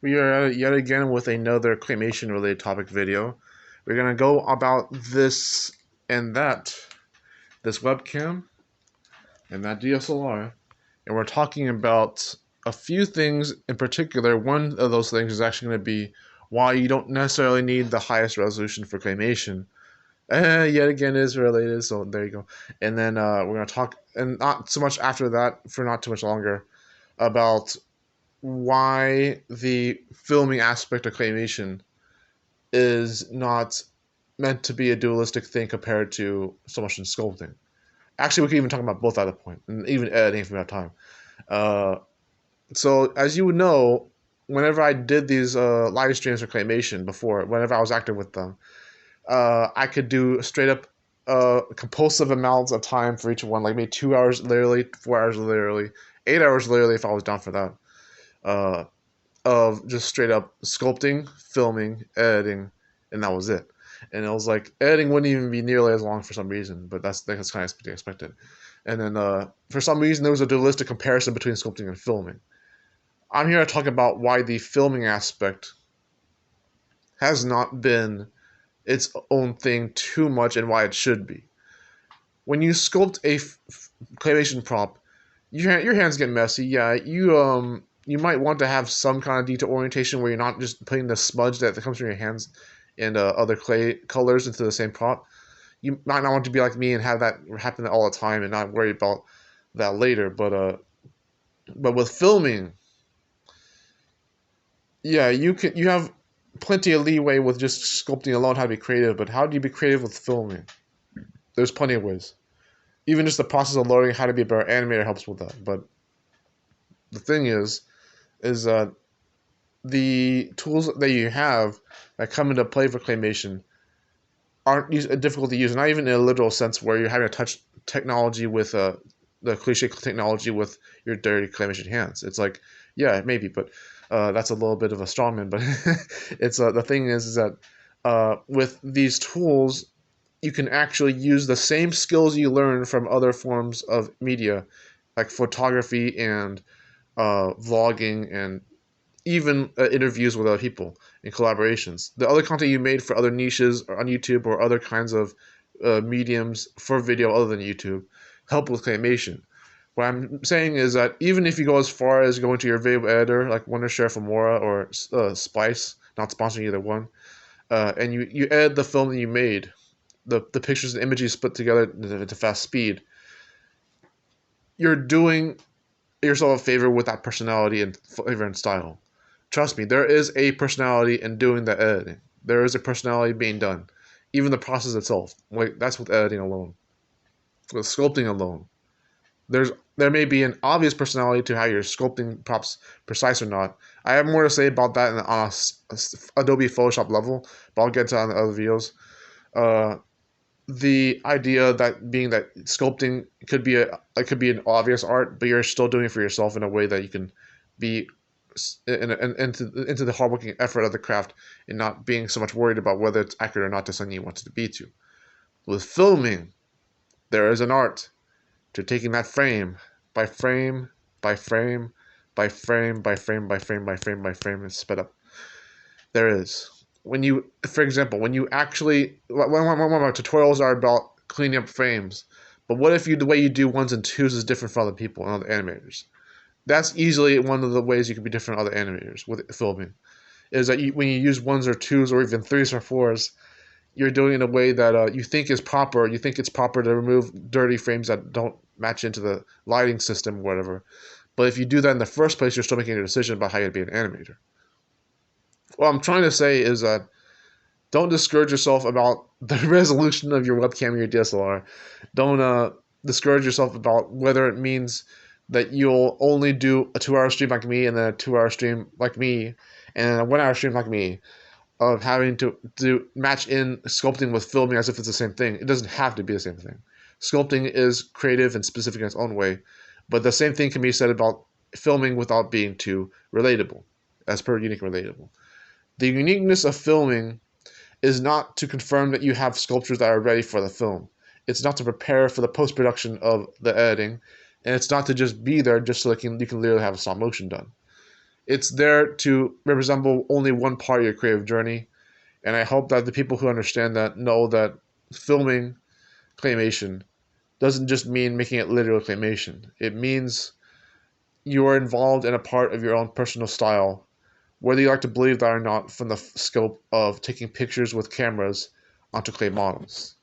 We are at it yet again with another claymation related topic video. We're going to go about this and that, this webcam and that DSLR, and we're talking about a few things in particular. One of those things is actually going to be why you don't necessarily need the highest resolution for claymation. Yet again is related, so there you go. And then we're going to talk, and not so much after that, for not too much longer, about why the filming aspect of claymation is not meant to be a dualistic thing compared to so much in sculpting. Actually, we could even talk about both at a point, and even editing if we have time. Uh, so, as you would know, whenever I did these live streams for claymation before, whenever I was active with them, I could do straight up compulsive amounts of time for each one, like maybe 2 hours literally, 4 hours literally, 8 hours literally if I was down for that. Uh, of just straight up sculpting, filming, editing, and that was it. And it was like editing wouldn't even be nearly as long for some reason, but that's kind of to be expected. And then for some reason there was a dualistic comparison between sculpting and filming. I'm here to talk about why the filming aspect has not been its own thing too much and why it should be. When you sculpt a claymation prop, your hands get messy. Yeah, you might want to have some kind of detail orientation where you're not just putting the smudge that comes from your hands and other clay colors into the same prop. You might not want to be like me and have that happen all the time and not worry about that later. But with filming, yeah, you have plenty of leeway with just sculpting alone how to be creative. But how do you be creative with filming? There's plenty of ways. Even just the process of learning how to be a better animator helps with that. But the thing is that the tools that you have that come into play for claymation aren't difficult to use, not even in a literal sense where you're having to touch technology with the cliche technology with your dirty claymation hands. It's like, yeah, maybe, but that's a little bit of a strongman. But it's the thing is that with these tools, you can actually use the same skills you learn from other forms of media, like photography and vlogging and even interviews with other people and collaborations. The other content you made for other niches or on YouTube or other kinds of mediums for video other than YouTube help with claymation. What I'm saying is that even if you go as far as going to your video editor like Wondershare Filmora or Spice, not sponsoring either one, and you edit the film that you made, the pictures and images put together into fast speed, you're doing yourself a favor with that personality and flavor and style. Trust me, there is a personality in doing the editing. There is a personality being done. Even the process itself. Like that's with editing alone. With sculpting alone. There may be an obvious personality to how you're sculpting props precise or not. I have more to say about that on a Adobe Photoshop level, but I'll get to that in the other videos. The idea that being that sculpting could be an obvious art, but you're still doing it for yourself in a way that you can be into the hardworking effort of the craft and not being so much worried about whether it's accurate or not to something you want it to be to. With filming, there is an art to taking that frame by frame by frame by frame by frame by frame by frame by frame and sped up. There is. When you, for example, when you actually, one of my tutorials are about cleaning up frames, but what if the way you do ones and twos is different from other people and other animators? That's easily one of the ways you can be different from other animators with filming. Is that when you use ones or twos or even threes or fours, you're doing it in a way that you think is proper. You think it's proper to remove dirty frames that don't match into the lighting system or whatever. But if you do that in the first place, you're still making a decision about how you be an animator. What I'm trying to say is that don't discourage yourself about the resolution of your webcam or your DSLR. Don't discourage yourself about whether it means that you'll only do a 2-hour stream like me and then a 2-hour stream like me and a 1-hour stream like me, of having to match in sculpting with filming as if it's the same thing. It doesn't have to be the same thing. Sculpting is creative and specific in its own way, but the same thing can be said about filming without being too relatable, as per unique and relatable. The uniqueness of filming is not to confirm that you have sculptures that are ready for the film. It's not to prepare for the post-production of the editing, and it's not to just be there just so that you can literally have a stop motion done. It's there to resemble only one part of your creative journey. And I hope that the people who understand that know that filming claymation doesn't just mean making it literal claymation. It means you are involved in a part of your own personal style, whether you like to believe that or not, from the scope of taking pictures with cameras onto clay models.